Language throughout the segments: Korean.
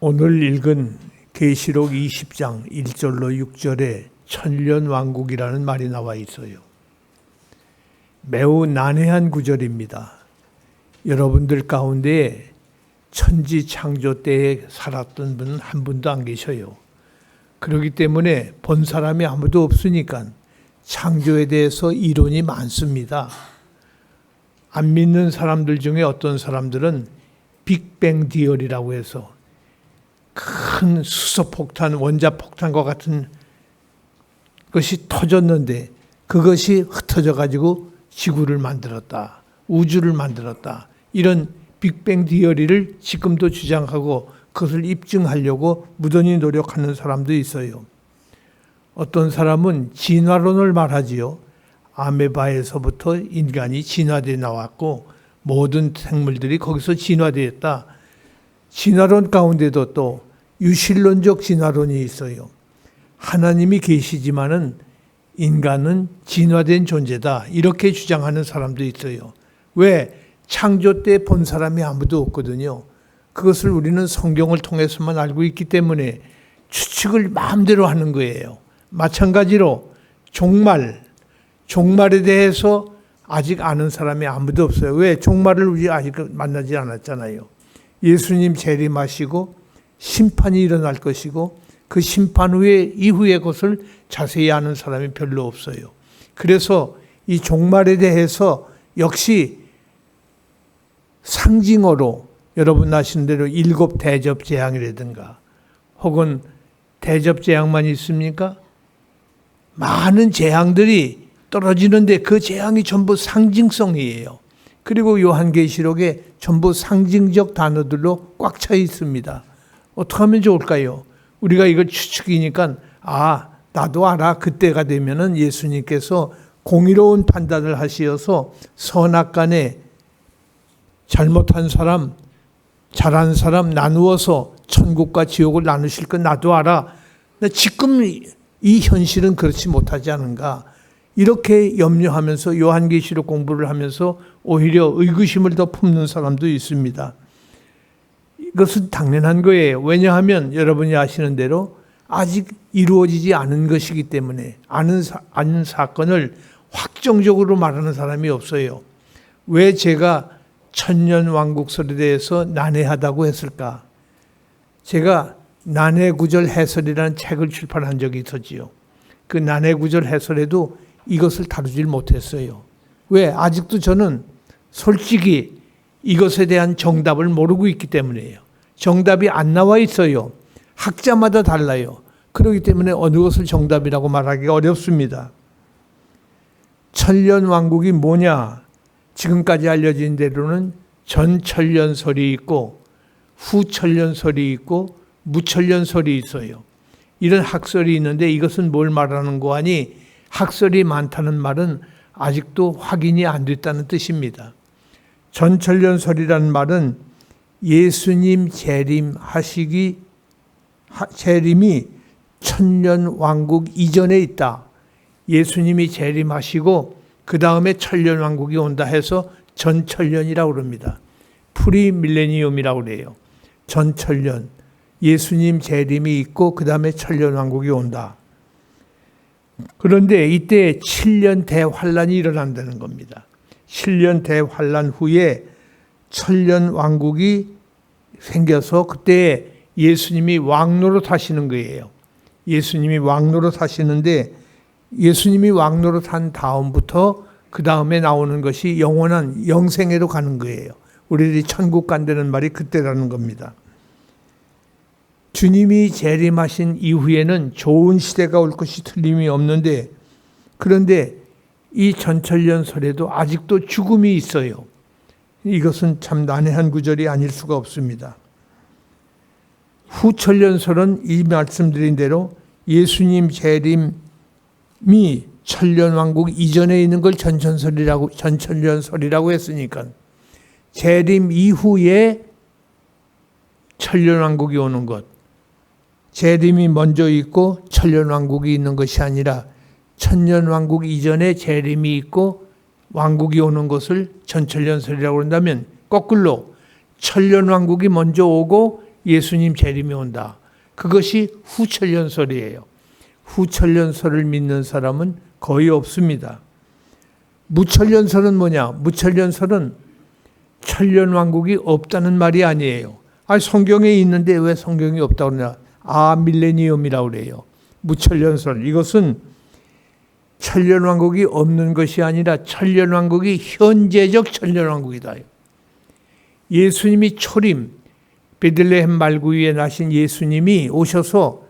오늘 읽은 계시록 20장 1절로 6절에 천년왕국이라는 말이 나와 있어요. 매우 난해한 구절입니다. 여러분들 가운데 천지 창조 때에 살았던 분은 한 분도 안 계셔요. 그렇기 때문에 본 사람이 아무도 없으니까 창조에 대해서 이론이 많습니다. 안 믿는 사람들 중에 어떤 사람들은 빅뱅 디어리라고 해서 큰 수소폭탄, 원자폭탄과 같은 것이 터졌는데 그것이 흩어져 가지고 지구를 만들었다, 우주를 만들었다, 이런 빅뱅 디어리를 지금도 주장하고 그것을 입증하려고 무던히 노력하는 사람도 있어요. 어떤 사람은 진화론을 말하지요. 아메바에서부터 인간이 진화되어 나왔고 모든 생물들이 거기서 진화되었다. 진화론 가운데도 또 유실론적 진화론이 있어요. 하나님이 계시지만은 인간은 진화된 존재다, 이렇게 주장하는 사람도 있어요. 왜? 창조 때 본 사람이 아무도 없거든요. 그것을 우리는 성경을 통해서만 알고 있기 때문에 추측을 마음대로 하는 거예요. 마찬가지로 종말에 대해서 아직 아는 사람이 아무도 없어요. 왜? 종말을 우리 아직 만나지 않았잖아요. 예수님 재림하시고 심판이 일어날 것이고 그 심판 이후의 것을 자세히 아는 사람이 별로 없어요. 그래서 이 종말에 대해서 역시 상징어로 여러분 아시는 대로 7 대접재앙이라든가 혹은 대접재앙만 있습니까? 많은 재앙들이 떨어지는데 그 재앙이 전부 상징성이에요. 그리고 요한계시록에 전부 상징적 단어들로 꽉 차 있습니다. 어떻게 하면 좋을까요? 우리가 이걸 추측이니까 나도 알아. 그때가 되면은 예수님께서 공의로운 판단을 하시어서 선악간에 잘못한 사람, 잘한 사람 나누어서 천국과 지옥을 나누실 건 나도 알아. 지금 이 현실은 그렇지 못하지 않은가. 이렇게 염려하면서 요한계시록 공부를 하면서 오히려 의구심을 더 품는 사람도 있습니다. 이것은 당연한 거예요. 왜냐하면 여러분이 아시는 대로 아직 이루어지지 않은 것이기 때문에 아는 사건을 확정적으로 말하는 사람이 없어요. 왜 제가 천년왕국설에 대해서 난해하다고 했을까? 제가 난해구절 해설이라는 책을 출판한 적이 있었지요. 그 난해구절 해설에도 이것을 다루질 못했어요. 왜? 아직도 저는 솔직히 이것에 대한 정답을 모르고 있기 때문이에요. 정답이 안 나와 있어요. 학자마다 달라요. 그렇기 때문에 어느 것을 정답이라고 말하기가 어렵습니다. 천년왕국이 뭐냐? 지금까지 알려진 대로는 전천년설이 있고 후천년설이 있고 무천년설이 있어요. 이런 학설이 있는데 이것은 뭘 말하는 거 아니? 학설이 많다는 말은 아직도 확인이 안 됐다는 뜻입니다. 전천년설이라는 말은 예수님 재림이 천년왕국 이전에 있다. 예수님이 재림하시고 그 다음에 천년왕국이 온다 해서 전천년이라고 그럽니다. 프리밀레니엄이라고 그래요. 전천년. 예수님 재림이 있고 그 다음에 천년왕국이 온다. 그런데 이때 7년 대환란이 일어난다는 겁니다. 7년 대환란 후에 천년왕국이 생겨서 그때 예수님이 왕노릇 하시는 거예요. 예수님이 왕노릇 하시는데 예수님이 왕노릇 한 다음부터 그 다음에 나오는 것이 영원한 영생애로 가는 거예요. 우리들이 천국 간다는 말이 그때라는 겁니다. 주님이 재림하신 이후에는 좋은 시대가 올 것이 틀림이 없는데 그런데 이 전천년설에도 아직도 죽음이 있어요. 이것은 참 난해한 구절이 아닐 수가 없습니다. 후천년설은 이 말씀드린 대로 예수님 재림이 천년왕국 이전에 있는 걸 전천년설이라고 했으니까 재림 이후에 천년왕국이 오는 것, 재림이 먼저 있고 천년왕국이 있는 것이 아니라 천년왕국 이전에 재림이 있고 왕국이 오는 것을 전천년설이라고 한다면 거꾸로 천년왕국이 먼저 오고 예수님 재림이 온다. 그것이 후천년설이에요. 후천년설을 믿는 사람은 거의 없습니다. 무천년설은 뭐냐? 무천년설은 천년왕국이 없다는 말이 아니에요. 성경에 있는데 왜 성경이 없다고 그러냐? 밀레니엄이라고 그래요. 무천년설. 이것은 천년왕국이 없는 것이 아니라 천년왕국이 현재적 천년왕국이다. 예수님이 초림, 베들레헴 말구 위에 나신 예수님이 오셔서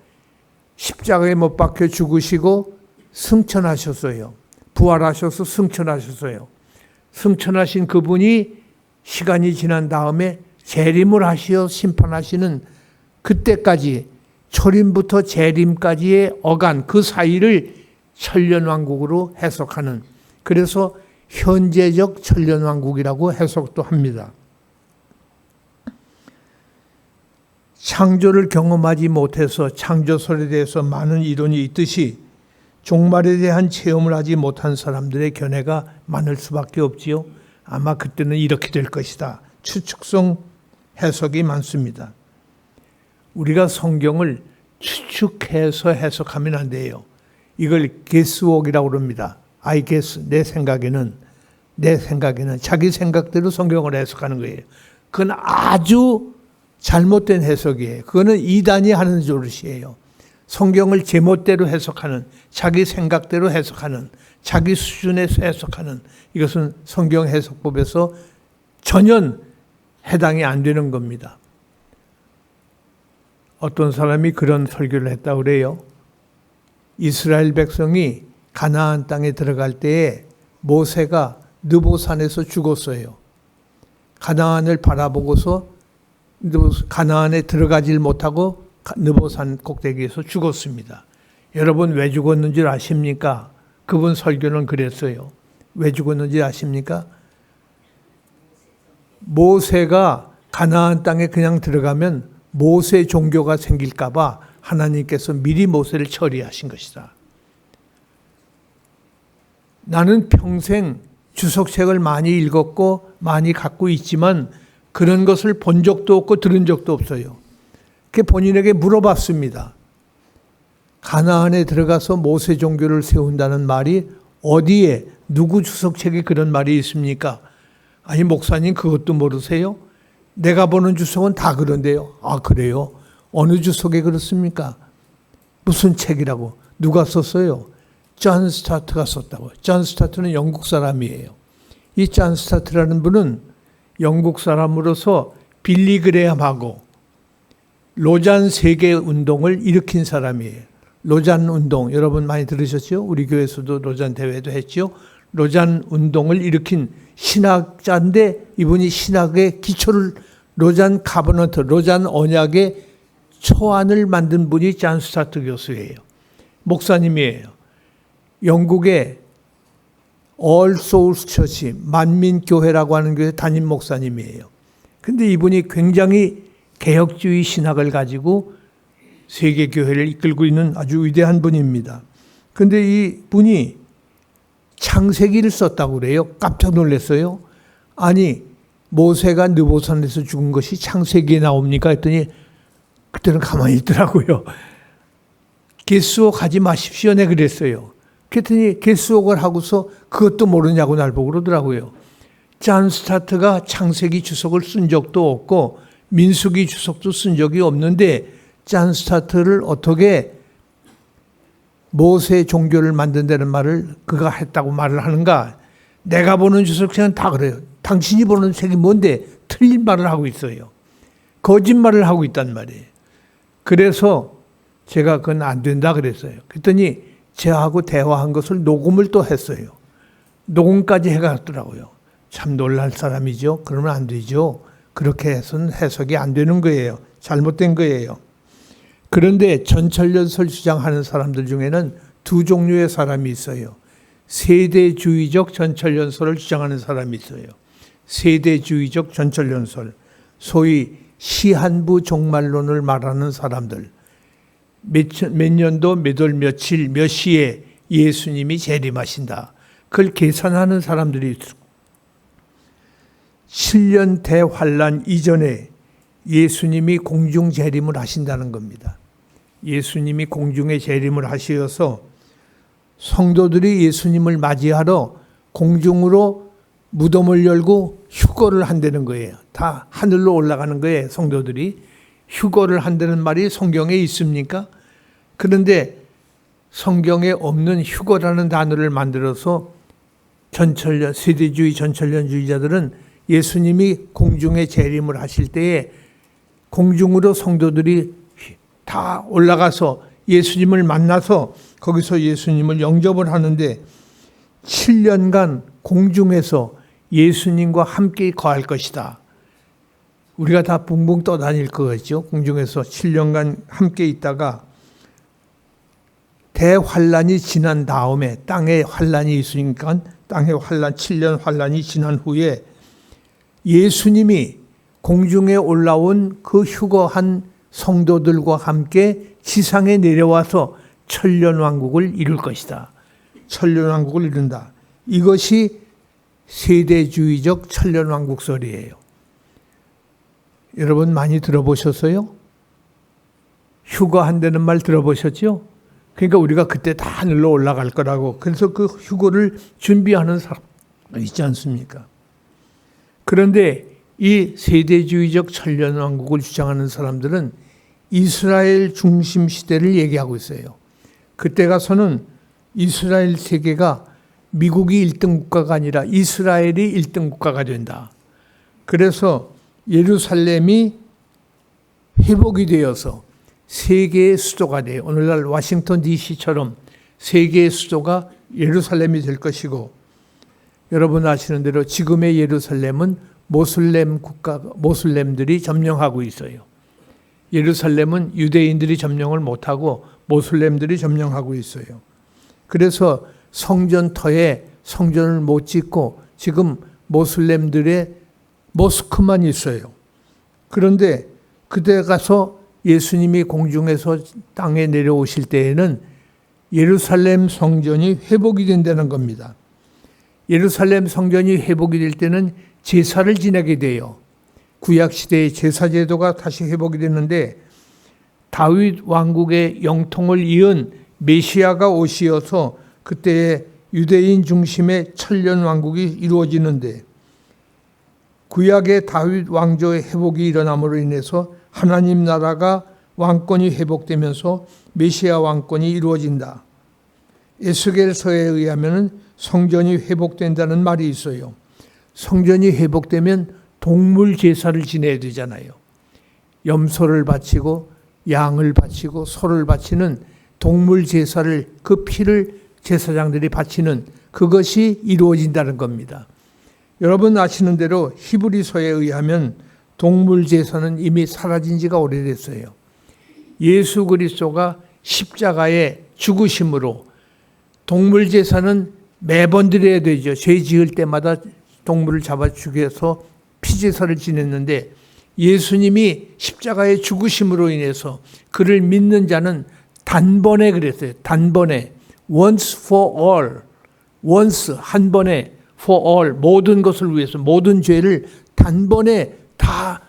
십자가에 못 박혀 죽으시고 승천하셨어요. 부활하셔서 승천하셨어요. 승천하신 그분이 시간이 지난 다음에 재림을 하시어 심판하시는 그때까지, 초림부터 재림까지의 어간, 그 사이를 천년왕국으로 해석하는, 그래서 현재적 천년왕국이라고 해석도 합니다. 창조를 경험하지 못해서 창조설에 대해서 많은 이론이 있듯이 종말에 대한 체험을 하지 못한 사람들의 견해가 많을 수밖에 없지요. 아마 그때는 이렇게 될 것이다. 추측성 해석이 많습니다. 우리가 성경을 추측해서 해석하면 안 돼요. 이걸 guesswork이라고 그럽니다. I guess, 내 생각에는 자기 생각대로 성경을 해석하는 거예요. 그건 아주 잘못된 해석이에요. 그거는 이단이 하는 노릇이에요. 성경을 제멋대로 해석하는, 자기 생각대로 해석하는, 자기 수준에서 해석하는, 이것은 성경 해석법에서 전혀 해당이 안 되는 겁니다. 어떤 사람이 그런 설교를 했다고 그래요. 이스라엘 백성이 가나안 땅에 들어갈 때에 모세가 느보산에서 죽었어요. 가나안을 바라보고서 가나안에 들어가질 못하고 느보산 꼭대기에서 죽었습니다. 여러분 왜 죽었는지 아십니까? 그분 설교는 그랬어요. 왜 죽었는지 아십니까? 모세가 가나안 땅에 그냥 들어가면 모세 종교가 생길까 봐 하나님께서 미리 모세를 처리하신 것이다. 나는 평생 주석책을 많이 읽었고 많이 갖고 있지만 그런 것을 본 적도 없고 들은 적도 없어요. 그 본인에게 물어봤습니다. 가나안에 들어가서 모세 종교를 세운다는 말이 어디에, 누구 주석책에 그런 말이 있습니까? 아니 목사님 그것도 모르세요? 내가 보는 주석은 다 그런데요. 그래요? 어느 주석에 그렇습니까? 무슨 책이라고? 누가 썼어요? 존 스타트가 썼다고. 존 스타트는 영국 사람이에요. 이 존 스타트라는 분은 영국 사람으로서 빌리 그레함하고 로잔 세계 운동을 일으킨 사람이에요. 로잔 운동 여러분 많이 들으셨죠? 우리 교회에서도 로잔 대회도 했죠. 로잔 운동을 일으킨 신학자인데 이분이 신학의 기초를 로잔 카버넌트, 로잔 언약의 초안을 만든 분이 존 스타트 교수예요. 목사님이에요. 영국의 All Souls Church, 만민교회라고 하는 교회 담임 목사님이에요. 근데 이분이 굉장히 개혁주의 신학을 가지고 세계교회를 이끌고 있는 아주 위대한 분입니다. 근데 이 분이 창세기를 썼다고 그래요. 깜짝 놀랐어요. 아니 모세가 느보산에서 죽은 것이 창세기에 나옵니까? 했더니 그때는 가만히 있더라고요. 게스웍 하지 마십시오. 네 그랬어요. 그랬더니 게스웍을 하고서 그것도 모르냐고 날 보고 그러더라고요. 존 스타트가 창세기 주석을 쓴 적도 없고 민수기 주석도 쓴 적이 없는데 존 스타트를 어떻게 모세 종교를 만든다는 말을 그가 했다고 말을 하는가? 내가 보는 주석책은 다 그래요. 당신이 보는 책이 뭔데 틀린 말을 하고 있어요. 거짓말을 하고 있단 말이에요. 그래서 제가 그건 안 된다 그랬어요. 그랬더니 저하고 대화한 것을 녹음을 또 했어요. 녹음까지 해갔더라고요. 참 놀랄 사람이죠. 그러면 안 되죠. 그렇게 해서는 해석이 안 되는 거예요. 잘못된 거예요. 그런데 전천년설 주장하는 사람들 중에는 두 종류의 사람이 있어요. 세대주의적 전천년설을 주장하는 사람이 있어요. 세대주의적 전천년설, 소위 시한부 종말론을 말하는 사람들. 몇 년도 몇 월 며칠 몇 시에 예수님이 재림하신다. 그걸 계산하는 사람들이 있어요. 7년 대환란 이전에 예수님이 공중 재림을 하신다는 겁니다. 예수님이 공중에 재림을 하시어서 성도들이 예수님을 맞이하러 공중으로 무덤을 열고 휴거를 한다는 거예요. 다 하늘로 올라가는 거예요. 성도들이 휴거를 한다는 말이 성경에 있습니까? 그런데 성경에 없는 휴거라는 단어를 만들어서 세대주의 전천년주의자들은 예수님이 공중에 재림을 하실 때에 공중으로 성도들이 다 올라가서 예수님을 만나서 거기서 예수님을 영접을 하는데 7년간 공중에서 예수님과 함께 거할 것이다. 우리가 다 붕붕 떠다닐 거겠죠. 공중에서 7년간 함께 있다가 대환란이 지난 다음에 땅에 환란이 있으니까 땅의 환란 7년 환란이 지난 후에 예수님이 공중에 올라온 그 휴거한 성도들과 함께 지상에 내려와서 천년왕국을 이룰 것이다. 천년왕국을 이룬다. 이것이 세대주의적 천년왕국설이에요. 여러분 많이 들어보셨어요? 휴거한다는 말 들어보셨죠? 그러니까 우리가 그때 다 하늘로 올라갈 거라고. 그래서 그 휴거를 준비하는 사람 있지 않습니까? 그런데 이 세대주의적 천년왕국을 주장하는 사람들은 이스라엘 중심 시대를 얘기하고 있어요. 그때 가서는 이스라엘 세계가 미국이 1등 국가가 아니라 이스라엘이 1등 국가가 된다. 그래서 예루살렘이 회복이 되어서 세계의 수도가 돼요. 오늘날 워싱턴 DC처럼 세계의 수도가 예루살렘이 될 것이고, 여러분 아시는 대로 지금의 예루살렘은 모슬렘들이 점령하고 있어요. 예루살렘은 유대인들이 점령을 못하고 모슬렘들이 점령하고 있어요. 그래서 성전터에 성전을 못 짓고 지금 모슬렘들의 모스크만 있어요. 그런데 그때 가서 예수님이 공중에서 땅에 내려오실 때에는 예루살렘 성전이 회복이 된다는 겁니다. 예루살렘 성전이 회복이 될 때는 제사를 지내게 돼요. 구약시대의 제사제도가 다시 회복이 됐는데 다윗 왕국의 영통을 이은 메시아가 오시어서 그때의 유대인 중심의 천년왕국이 이루어지는데, 구약의 다윗 왕조의 회복이 일어남으로 인해서 하나님 나라가 왕권이 회복되면서 메시아 왕권이 이루어진다. 에스겔서에 의하면 성전이 회복된다는 말이 있어요. 성전이 회복되면 동물 제사를 지내야 되잖아요. 염소를 바치고 양을 바치고 소를 바치는 동물 제사를, 그 피를 제사장들이 바치는 그것이 이루어진다는 겁니다. 여러분 아시는 대로 히브리서에 의하면 동물 제사는 이미 사라진 지가 오래됐어요. 예수 그리스도가 십자가의 죽으심으로 동물 제사는 매번 드려야 되죠. 죄 지을 때마다 동물을 잡아 죽여서 피제사를 지냈는데, 예수님이 십자가의 죽으심으로 인해서 그를 믿는 자는 단번에, 그랬어요. 단번에, once for all, once 한 번에, for all 모든 것을 위해서 모든 죄를 단번에 다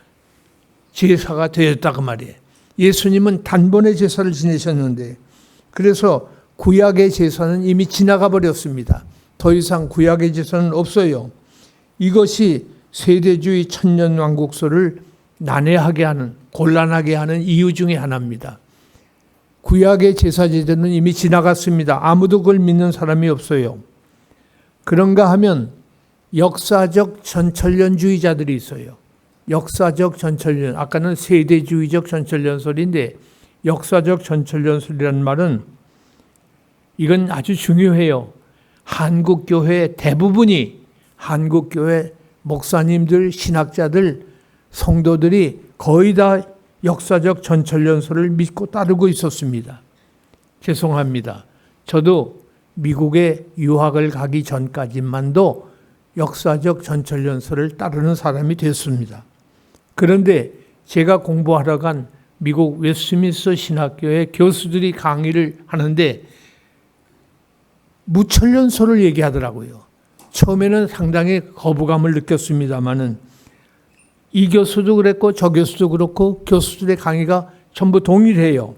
제사가 되었다 그 말이에요. 예수님은 단번에 제사를 지내셨는데, 그래서 구약의 제사는 이미 지나가 버렸습니다. 더 이상 구약의 제사는 없어요. 이것이 세대주의 천년왕국설을 난해하게 하는, 곤란하게 하는 이유 중에 하나입니다. 구약의 제사제도는 이미 지나갔습니다. 아무도 그걸 믿는 사람이 없어요. 그런가 하면 역사적 전천년주의자들이 있어요. 역사적 전천년, 아까는 세대주의적 전천년설인데 역사적 전천년설이라는 말은 이건 아주 중요해요. 한국교회 대부분이, 한국교회 목사님들, 신학자들, 성도들이 거의 다 역사적 전천년설을 믿고 따르고 있었습니다. 죄송합니다. 저도 미국에 유학을 가기 전까지만도 역사적 전천년설을 따르는 사람이 됐습니다. 그런데 제가 공부하러 간 미국 웨스트민스터 신학교의 교수들이 강의를 하는데 무천년설을 얘기하더라고요. 처음에는 상당히 거부감을 느꼈습니다마는 이 교수도 그랬고 저 교수도 그렇고 교수들의 강의가 전부 동일해요.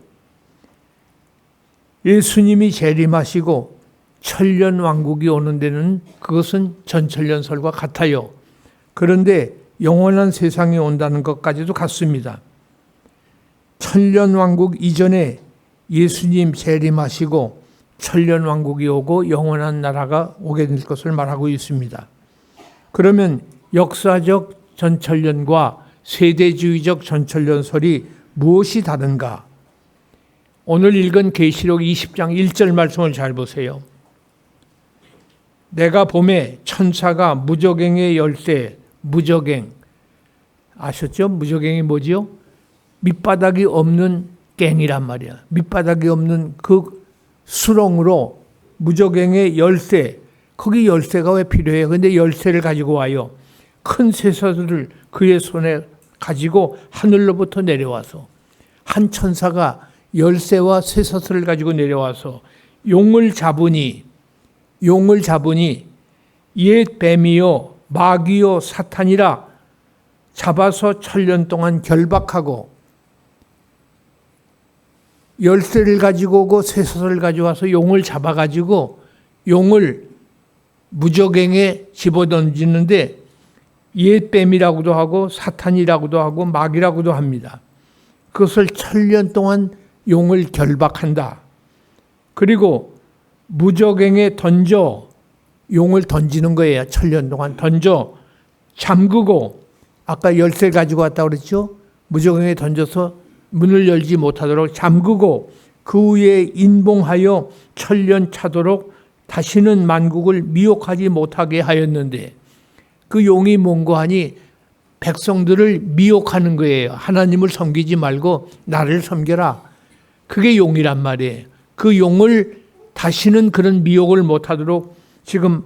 예수님이 재림하시고 천년왕국이 오는 데는 그것은 전천년설과 같아요. 그런데 영원한 세상이 온다는 것까지도 같습니다. 천년왕국 이전에 예수님 재림하시고 천년왕국이 오고 영원한 나라가 오게 될 것을 말하고 있습니다. 그러면 역사적 전천년과 세대주의적 전천년설이 무엇이 다른가? 오늘 읽은 계시록 20장 1절 말씀을 잘 보세요. 내가 봄에 천사가 무저갱의 열쇠, 무저갱 아셨죠? 무저갱이 뭐지요? 밑바닥이 없는 갱이란 말이야. 밑바닥이 없는 그 수렁으로 무저갱의 열쇠, 거기 열쇠가 왜 필요해요? 근데 열쇠를 가지고 와요. 큰 쇠사슬을 그의 손에 가지고 하늘로부터 내려와서 한 천사가 열쇠와 쇠사슬을 가지고 내려와서 용을 잡으니 옛 뱀이요 마귀요 사탄이라 잡아서 천년 동안 결박하고 열쇠를 가지고 오고 쇠사슬을 가져와서 용을 잡아가지고 용을 무저갱에 집어던지는데 옛 뱀이라고도 하고 사탄이라고도 하고 마귀라고도 합니다. 그것을 천년 동안 용을 결박한다. 그리고 무저갱에 던져 용을 던지는 거예요. 천년 동안 던져 잠그고 아까 열쇠 가지고 왔다고 그랬죠. 무저갱에 던져서 문을 열지 못하도록 잠그고 그 위에 인봉하여 천년 차도록 다시는 만국을 미혹하지 못하게 하였는데 그 용이 뭔고 하니 백성들을 미혹하는 거예요. 하나님을 섬기지 말고 나를 섬겨라. 그게 용이란 말이에요. 그 용을 다시는 그런 미혹을 못하도록 지금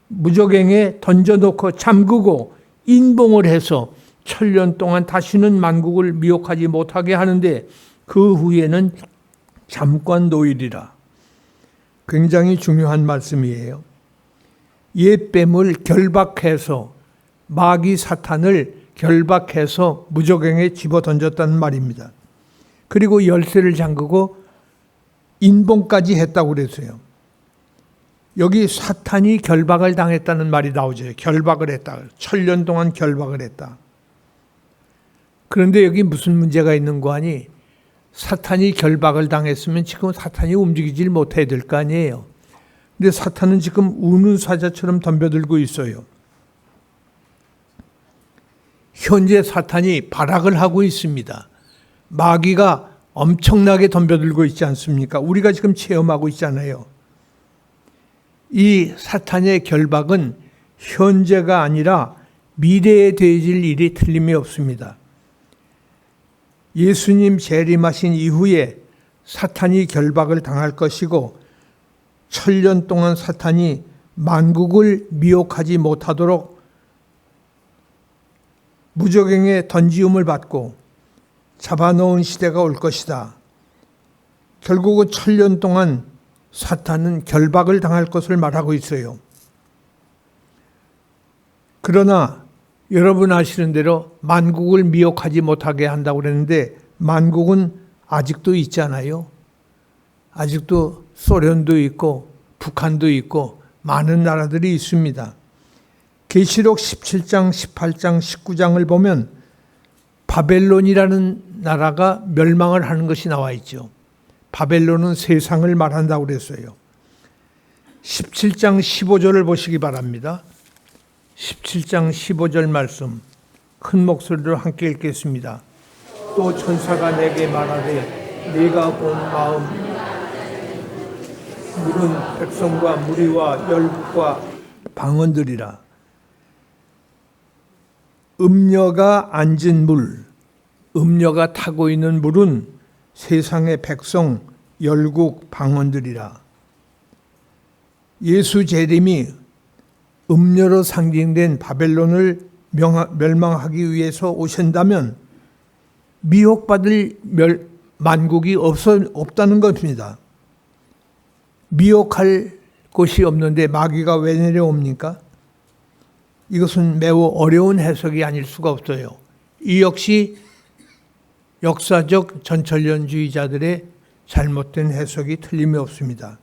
무저갱에 던져놓고 잠그고 인봉을 해서 천년 동안 다시는 만국을 미혹하지 못하게 하는데 그 후에는 잠깐 노일이라. 굉장히 중요한 말씀이에요. 옛 뱀을 결박해서 마귀 사탄을 결박해서 무저갱에 집어 던졌다는 말입니다. 그리고 열쇠를 잠그고 인봉까지 했다고 그랬어요. 여기 사탄이 결박을 당했다는 말이 나오죠. 결박을 했다. 천년 동안 결박을 했다. 그런데 여기 무슨 문제가 있는 거 아니? 사탄이 결박을 당했으면 지금 사탄이 움직이질 못해야 될 거 아니에요. 근데 사탄은 지금 우는 사자처럼 덤벼들고 있어요. 현재 사탄이 발악을 하고 있습니다. 마귀가 엄청나게 덤벼들고 있지 않습니까? 우리가 지금 체험하고 있잖아요. 이 사탄의 결박은 현재가 아니라 미래에 되어질 일이 틀림이 없습니다. 예수님 재림하신 이후에 사탄이 결박을 당할 것이고 천년 동안 사탄이 만국을 미혹하지 못하도록 무저갱에 던지움을 받고 잡아놓은 시대가 올 것이다. 결국은 천년 동안 사탄은 결박을 당할 것을 말하고 있어요. 그러나 여러분 아시는 대로 만국을 미혹하지 못하게 한다고 그랬는데 만국은 아직도 있잖아요. 아직도 소련도 있고 북한도 있고 많은 나라들이 있습니다. 계시록 17장, 18장, 19장을 보면 바벨론이라는 나라가 멸망을 하는 것이 나와 있죠. 바벨론은 세상을 말한다고 그랬어요. 17장 15절을 보시기 바랍니다. 17장 15절 말씀 큰 목소리로 함께 읽겠습니다. 또 천사가 내게 말하되 네가 본 마음 물은 백성과 무리와 열국과 방언들이라. 음녀가 앉은 물, 음녀가 타고 있는 물은 세상의 백성, 열국, 방언들이라. 예수 재림이 음녀로 상징된 바벨론을 멸망하기 위해서 오신다면 미혹받을 만국이 없다는 것입니다. 미혹할 곳이 없는데 마귀가 왜 내려옵니까? 이것은 매우 어려운 해석이 아닐 수가 없어요. 이 역시 역사적 전천년주의자들의 잘못된 해석이 틀림이 없습니다.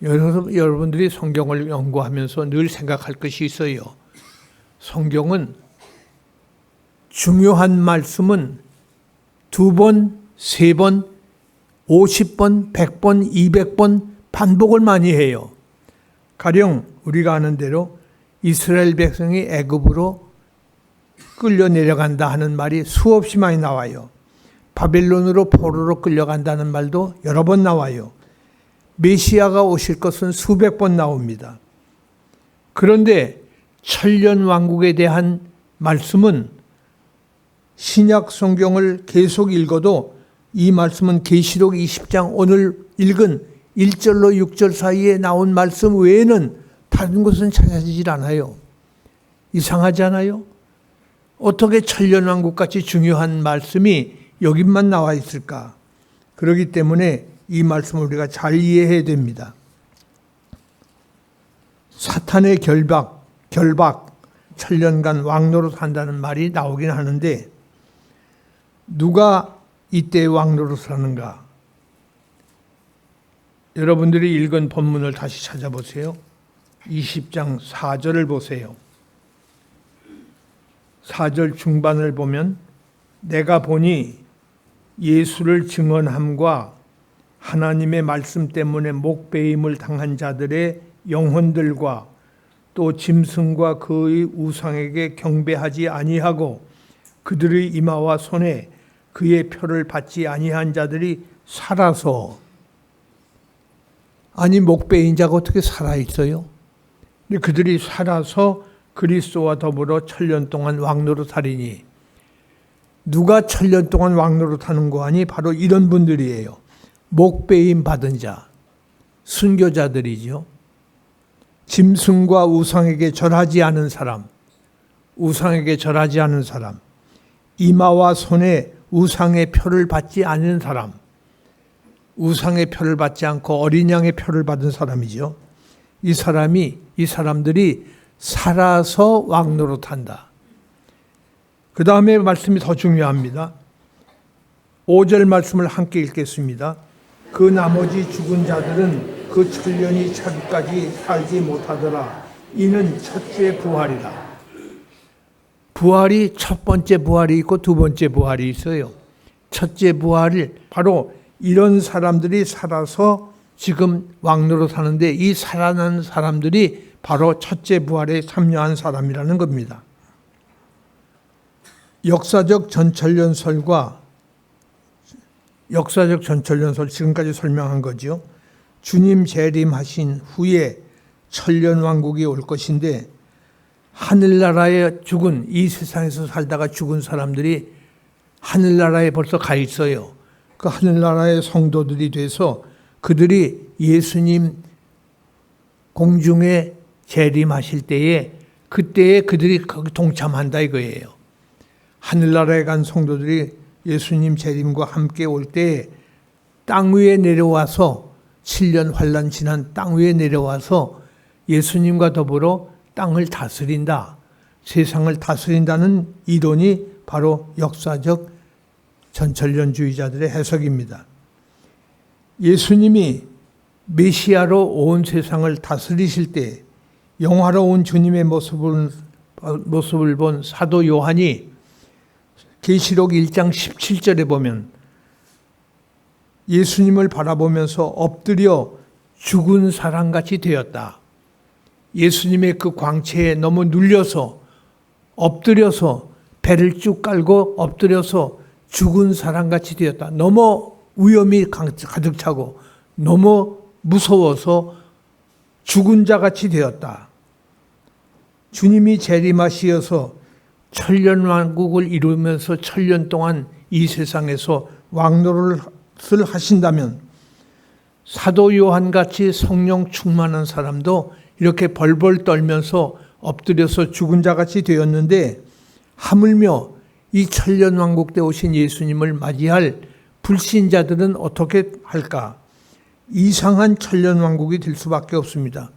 여러분들이 성경을 연구하면서 늘 생각할 것이 있어요. 성경은 중요한 말씀은 2번, 3번, 50번, 100번, 200번 반복을 많이 해요. 가령 우리가 아는 대로 이스라엘 백성이 애굽으로 끌려 내려간다 하는 말이 수없이 많이 나와요. 바벨론으로 포로로 끌려간다는 말도 여러 번 나와요. 메시아가 오실 것은 수백 번 나옵니다. 그런데 천년 왕국에 대한 말씀은 신약 성경을 계속 읽어도 이 말씀은 계시록 20장 오늘 읽은 1절로 6절 사이에 나온 말씀 외에는 다른 곳은 찾아지질 않아요. 이상하지 않아요? 어떻게 천년왕국같이 중요한 말씀이 여기만 나와 있을까? 그렇기 때문에 이 말씀을 우리가 잘 이해해야 됩니다. 사탄의 결박, 천년간 왕노릇 한다는 말이 나오긴 하는데 누가 이때 왕노릇을 하는가? 여러분들이 읽은 본문을 다시 찾아보세요. 20장 4절을 보세요. 4절 중반을 보면 내가 보니 예수를 증언함과 하나님의 말씀 때문에 목배임을 당한 자들의 영혼들과 또 짐승과 그의 우상에게 경배하지 아니하고 그들의 이마와 손에 그의 표를 받지 아니한 자들이 살아서, 아니 목배인 자가 어떻게 살아있어요? 근데 그들이 살아서 그리스도와 더불어 천년 동안 왕노릇하리니, 누가 천년 동안 왕노릇하는 거 아니? 바로 이런 분들이에요. 목배임 받은 자, 순교자들이죠. 짐승과 우상에게 절하지 않은 사람, 우상에게 절하지 않은 사람, 이마와 손에 우상의 표를 받지 않은 사람, 우상의 표를 받지 않고 어린 양의 표를 받은 사람이죠. 이 사람들이 살아서 왕노릇한다. 그 다음에 말씀이 더 중요합니다. 5절 말씀을 함께 읽겠습니다. 그 나머지 죽은 자들은 그 천년이 차기까지 살지 못하더라. 이는 첫째 부활이라. 부활이 첫 번째 부활이 있고 두 번째 부활이 있어요. 첫째 부활을 바로 이런 사람들이 살아서 지금 왕노릇 하는데, 이 살아난 사람들이 바로 첫째 부활에 참여한 사람이라는 겁니다. 역사적 전천년설과 역사적 전천년설 지금까지 설명한 거죠. 주님 재림하신 후에 천년왕국이 올 것인데, 하늘나라에 죽은, 이 세상에서 살다가 죽은 사람들이 하늘나라에 벌써 가 있어요. 그 하늘나라의 성도들이 돼서 그들이 예수님 공중에 재림하실 때에, 그때에 그들이 거기 동참한다 이거예요. 하늘나라에 간 성도들이 예수님 재림과 함께 올 때 땅 위에 내려와서 7년 환란 지난 땅 위에 내려와서 예수님과 더불어 땅을 다스린다, 세상을 다스린다는 이론이 바로 역사적 전천년주의자들의 해석입니다. 예수님이 메시아로 온 세상을 다스리실 때 영화로운 주님의 모습을 본 사도 요한이 계시록 1장 17절에 보면 예수님을 바라보면서 엎드려 죽은 사람같이 되었다. 예수님의 그 광채에 너무 눌려서 엎드려서 배를 쭉 깔고 엎드려서 죽은 사람같이 되었다. 너무 위험이 가득 차고 너무 무서워서 죽은 자같이 되었다. 주님이 재림하시어서 천년왕국을 이루면서 천년 동안 이 세상에서 왕노릇을 하신다면 사도 요한같이 성령 충만한 사람도 이렇게 벌벌 떨면서 엎드려서 죽은 자같이 되었는데, 하물며 이 천년왕국 때 오신 예수님을 맞이할 불신자들은 어떻게 할까? 이상한 천년왕국이 될 수밖에 없습니다.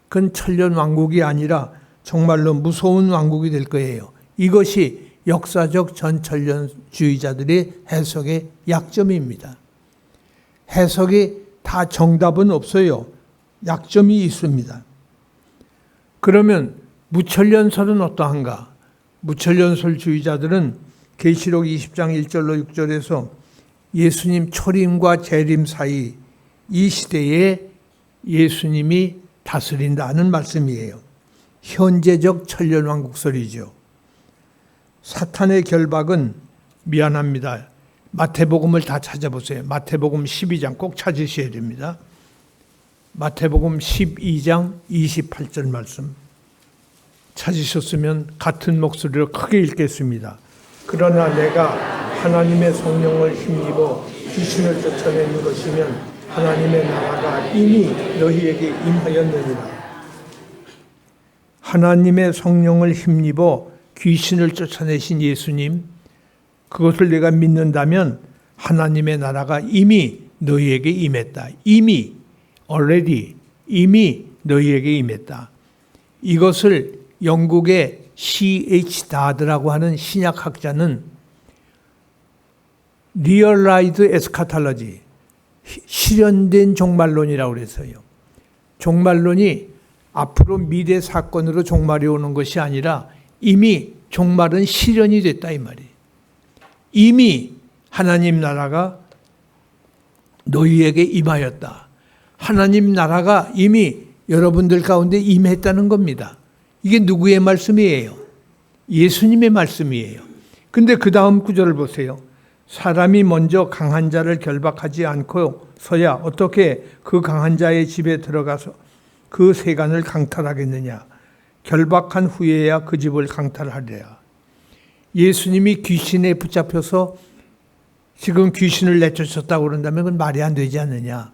그건 천년 왕국이 아니라 정말로 무서운 왕국이 될 거예요. 이것이 역사적 전천년주의자들의 해석의 약점입니다. 해석이 다 정답은 없어요. 약점이 있습니다. 그러면 무천년설은 어떠한가? 무천년설주의자들은 계시록 20장 1절로 6절에서 예수님 초림과 재림 사이 이 시대에 예수님이 다스린다는 말씀이에요. 현재적 천년왕국설이죠. 사탄의 결박은 미안합니다. 마태복음을 다 찾아보세요. 마태복음 12장 꼭 찾으셔야 됩니다. 마태복음 12장 28절 말씀 찾으셨으면 같은 목소리로 크게 읽겠습니다. 그러나 내가 하나님의 성령을 힘입어 귀신을 쫓아내는 것이면 하나님의 나라가 이미 너희에게 임하였느니라. 하나님의 성령을 힘입어 귀신을 쫓아내신 예수님, 그것을 내가 믿는다면 하나님의 나라가 이미 너희에게 임했다. 이미 너희에게 임했다. 이것을 영국의 C.H. 다드라고 하는 신약학자는 Realized Eschatology, 실현된 종말론이라고 그랬어요. 종말론이 앞으로 미래 사건으로 종말이 오는 것이 아니라 이미 종말은 실현이 됐다 이 말이에요. 이미 하나님 나라가 너희에게 임하였다. 하나님 나라가 이미 여러분들 가운데 임했다는 겁니다. 이게 누구의 말씀이에요? 예수님의 말씀이에요. 근데 그 다음 구절을 보세요. 사람이 먼저 강한 자를 결박하지 않고서야 어떻게 그 강한 자의 집에 들어가서 그 세간을 강탈하겠느냐. 결박한 후에야 그 집을 강탈하리라. 예수님이 귀신에 붙잡혀서 지금 귀신을 내쫓았다고 그런다면 그건 말이 안 되지 않느냐.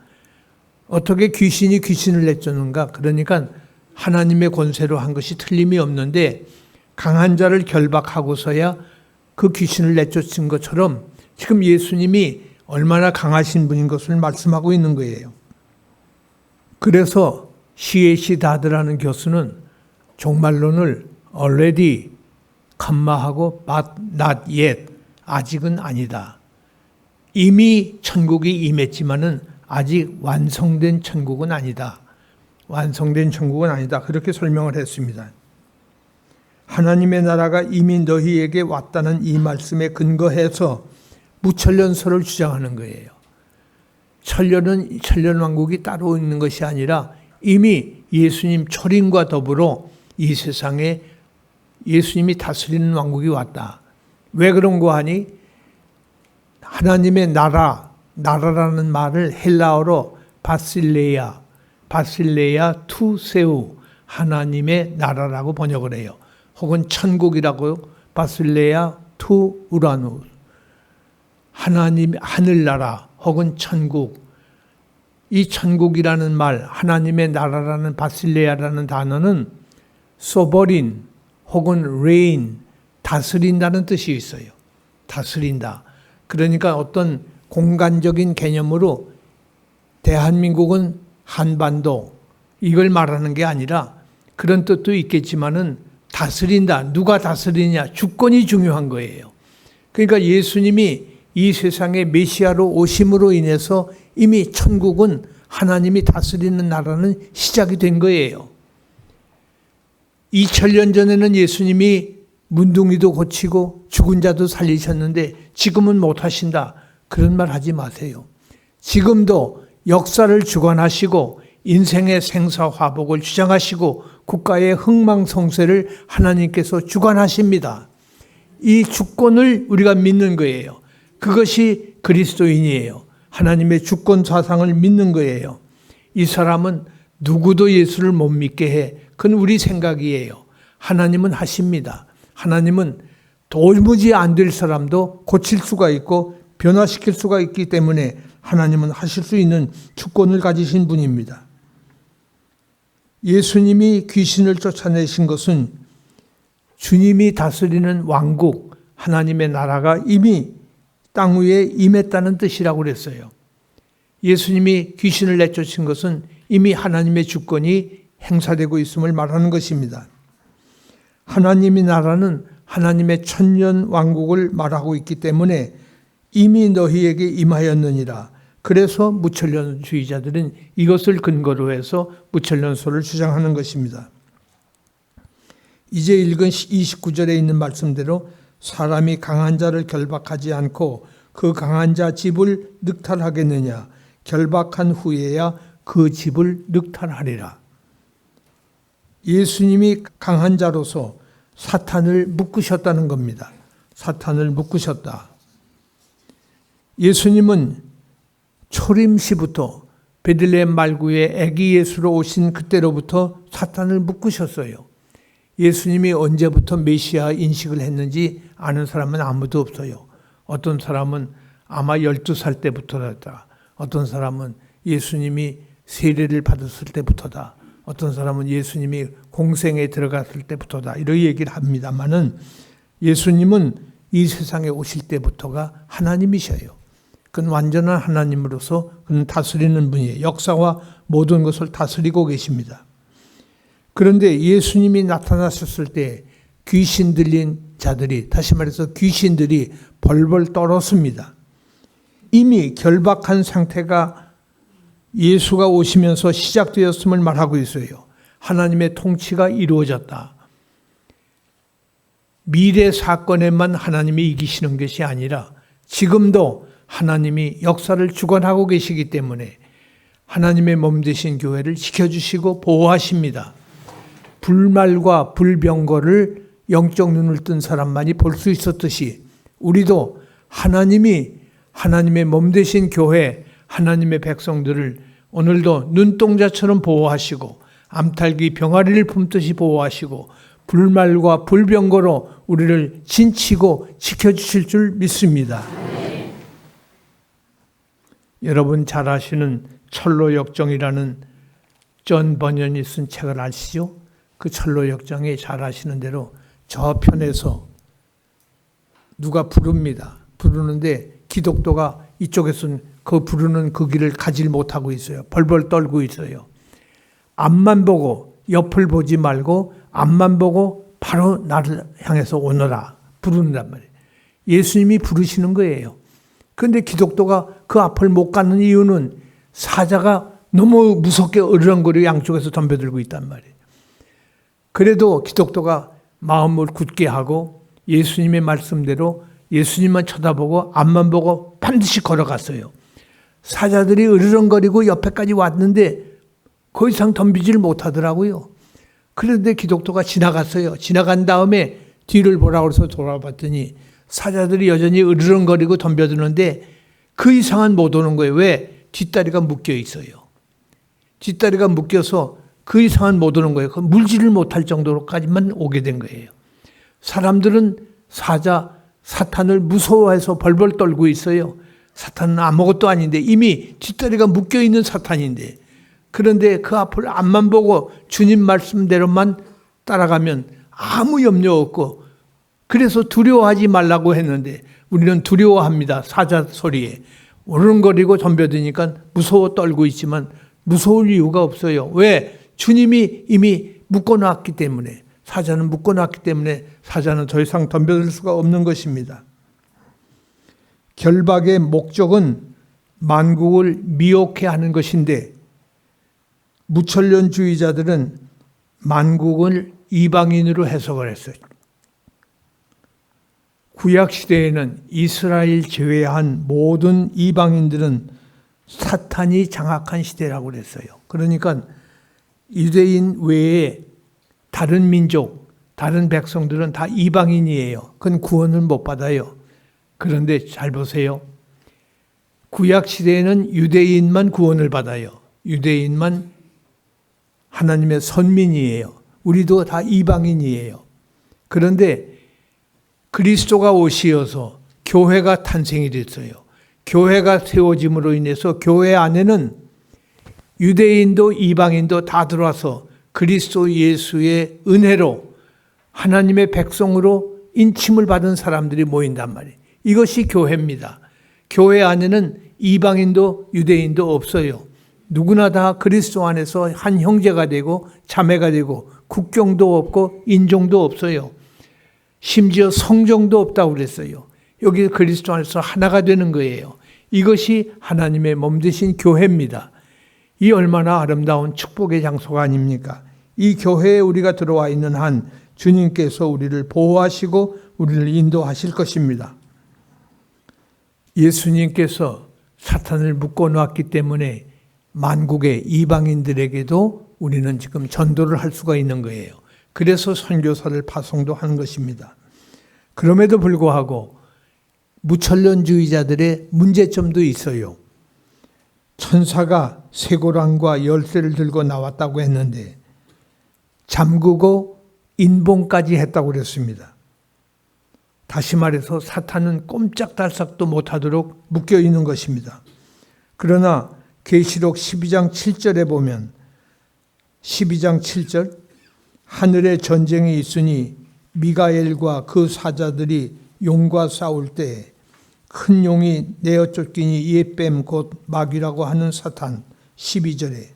어떻게 귀신이 귀신을 내쫓는가. 그러니까 하나님의 권세로 한 것이 틀림이 없는데 강한 자를 결박하고서야 그 귀신을 내쫓은 것처럼 지금 예수님이 얼마나 강하신 분인 것을 말씀하고 있는 거예요. 그래서 C.H. 다드라는 교수는 종말론을 already 컴마하고 but not yet, 아직은 아니다. 이미 천국이 임했지만은 아직 완성된 천국은 아니다. 완성된 천국은 아니다. 그렇게 설명을 했습니다. 하나님의 나라가 이미 너희에게 왔다는 이 말씀에 근거해서 무천년설을 주장하는 거예요. 천년왕국이 따로 있는 것이 아니라 이미 예수님 초림과 더불어 이 세상에 예수님이 다스리는 왕국이 왔다. 왜 그런 거 하니? 하나님의 나라라는 말을 헬라어로 바실레야 투세우, 하나님의 나라라고 번역을 해요. 혹은 천국이라고 바실레야 투 우라누, 하나님 하늘나라 혹은 천국. 이 천국이라는 말, 하나님의 나라라는 바실레야라는 단어는 소버린 혹은 reign, 다스린다는 뜻이 있어요. 다스린다. 그러니까 어떤 공간적인 개념으로 대한민국은 한반도, 이걸 말하는 게 아니라 그런 뜻도 있겠지만은 다스린다. 누가 다스리냐? 주권이 중요한 거예요. 그러니까 예수님이 이 세상에 메시아로 오심으로 인해서 이미 천국은 하나님이 다스리는 나라는 시작이 된 거예요. 2000년 전에는 예수님이 문둥이도 고치고 죽은 자도 살리셨는데 지금은 못하신다. 그런 말 하지 마세요. 지금도 역사를 주관하시고 인생의 생사화복을 주장하시고 국가의 흥망성쇠를 하나님께서 주관하십니다. 이 주권을 우리가 믿는 거예요. 그것이 그리스도인이에요. 하나님의 주권 사상을 믿는 거예요. 이 사람은 누구도 예수를 못 믿게 해. 그건 우리 생각이에요. 하나님은 하십니다. 하나님은 도무지 안 될 사람도 고칠 수가 있고 변화시킬 수가 있기 때문에 하나님은 하실 수 있는 주권을 가지신 분입니다. 예수님이 귀신을 쫓아내신 것은 주님이 다스리는 왕국, 하나님의 나라가 이미 땅 위에 임했다는 뜻이라고 그랬어요. 예수님이 귀신을 내쫓은 것은 이미 하나님의 주권이 행사되고 있음을 말하는 것입니다. 하나님의 나라는 하나님의 천년 왕국을 말하고 있기 때문에 이미 너희에게 임하였느니라. 그래서 무천년주의자들은 이것을 근거로 해서 무천년소를 주장하는 것입니다. 이제 읽은 29절에 있는 말씀대로 사람이 강한 자를 결박하지 않고 그 강한 자 집을 늑탈하겠느냐. 결박한 후에야 그 집을 늑탈하리라. 예수님이 강한 자로서 사탄을 묶으셨다는 겁니다. 사탄을 묶으셨다. 예수님은 초림시부터 베들레헴 말구에 아기 예수로 오신 그때로부터 사탄을 묶으셨어요. 예수님이 언제부터 메시아 인식을 했는지 아는 사람은 아무도 없어요. 어떤 사람은 아마 12살 때부터다. 어떤 사람은 예수님이 세례를 받았을 때부터다. 어떤 사람은 예수님이 공생에 들어갔을 때부터다. 이런 얘기를 합니다만은 예수님은 이 세상에 오실 때부터가 하나님이셔요. 그는 완전한 하나님으로서 그는 다스리는 분이에요. 역사와 모든 것을 다스리고 계십니다. 그런데 예수님이 나타나셨을 때 귀신 들린 자들이, 다시 말해서 귀신들이 벌벌 떨었습니다. 이미 결박한 상태가 예수가 오시면서 시작되었음을 말하고 있어요. 하나님의 통치가 이루어졌다. 미래 사건에만 하나님이 이기시는 것이 아니라 지금도 하나님이 역사를 주관하고 계시기 때문에 하나님의 몸 되신 교회를 지켜주시고 보호하십니다. 불말과 불병거를 영적 눈을 뜬 사람만이 볼 수 있었듯이 우리도 하나님이 하나님의 몸 되신 교회, 하나님의 백성들을 오늘도 눈동자처럼 보호하시고 암탈기 병아리를 품듯이 보호하시고 불말과 불병거로 우리를 진치고 지켜주실 줄 믿습니다. 여러분 잘 아시는 철로역정이라는 존 버년이 쓴 책을 아시죠? 그 철로역정에 잘 아시는 대로 저편에서 누가 부릅니다. 부르는데 기독도가 이쪽에서는 그 부르는 그 길을 가지 못하고 있어요. 벌벌 떨고 있어요. 앞만 보고 옆을 보지 말고 앞만 보고 바로 나를 향해서 오너라 부른단 말이에요. 예수님이 부르시는 거예요. 그런데 기독도가 그 앞을 못 가는 이유는 사자가 너무 무섭게 어르렁거리고 양쪽에서 덤벼들고 있단 말이에요. 그래도 기독도가 마음을 굳게 하고 예수님의 말씀대로 예수님만 쳐다보고 앞만 보고 반드시 걸어갔어요. 사자들이 으르렁거리고 옆에까지 왔는데 더 이상 덤비질 못하더라고요. 그런데 기독도가 지나갔어요. 지나간 다음에 뒤를 보라고 해서 돌아봤더니 사자들이 여전히 으르렁거리고 덤벼드는데 그 이상은 못 오는 거예요. 왜? 뒷다리가 묶여 있어요. 뒷다리가 묶여서 그 이상은 못 오는 거예요. 물질을 못할 정도로까지만 오게 된 거예요. 사람들은 사탄을 무서워해서 벌벌 떨고 있어요. 사탄은 아무것도 아닌데 이미 뒷다리가 묶여있는 사탄인데 그런데 그 앞을 앞만 보고 주님 말씀대로만 따라가면 아무 염려 없고 그래서 두려워하지 말라고 했는데 우리는 두려워합니다. 사자 소리에. 오르렁거리고 덤벼드니까 무서워 떨고 있지만 무서울 이유가 없어요. 왜? 주님이 이미 묶어놨기 때문에 사자는 묶어놨기 때문에 사자는 더 이상 덤벼들 수가 없는 것입니다. 결박의 목적은 만국을 미혹해 하는 것인데 무천년주의자들은 만국을 이방인으로 해석을 했어요. 구약시대에는 이스라엘 제외한 모든 이방인들은 사탄이 장악한 시대라고 그랬어요. 그러니까 유대인 외에 다른 민족, 다른 백성들은 다 이방인이에요. 그건 구원을 못 받아요. 그런데 잘 보세요. 구약시대에는 유대인만 구원을 받아요. 유대인만 하나님의 선민이에요. 우리도 다 이방인이에요. 그런데 그리스도가 오시어서 교회가 탄생이 됐어요. 교회가 세워짐으로 인해서 교회 안에는 유대인도 이방인도 다 들어와서 그리스도 예수의 은혜로 하나님의 백성으로 인침을 받은 사람들이 모인단 말이에요. 이것이 교회입니다. 교회 안에는 이방인도 유대인도 없어요. 누구나 다 그리스도 안에서 한 형제가 되고 자매가 되고 국경도 없고 인종도 없어요. 심지어 성정도 없다고 그랬어요. 여기 그리스도 안에서 하나가 되는 거예요. 이것이 하나님의 몸 되신 교회입니다. 이 얼마나 아름다운 축복의 장소가 아닙니까? 이 교회에 우리가 들어와 있는 한 주님께서 우리를 보호하시고 우리를 인도하실 것입니다. 예수님께서 사탄을 묶어놓았기 때문에 만국의 이방인들에게도 우리는 지금 전도를 할 수가 있는 거예요. 그래서 선교사를 파송도 하는 것입니다. 그럼에도 불구하고 무천론주의자들의 문제점도 있어요. 천사가 쇠고랑과 열쇠를 들고 나왔다고 했는데 잠그고 인봉까지 했다고 그랬습니다. 다시 말해서 사탄은 꼼짝달싹도 못하도록 묶여 있는 것입니다. 그러나 계시록 12장 7절에 보면 12장 7절 하늘에 전쟁이 있으니 미가엘과 그 사자들이 용과 싸울 때 큰 용이 내어 쫓기니 이에 뱀 곧 마귀라고 하는 사탄. 12절에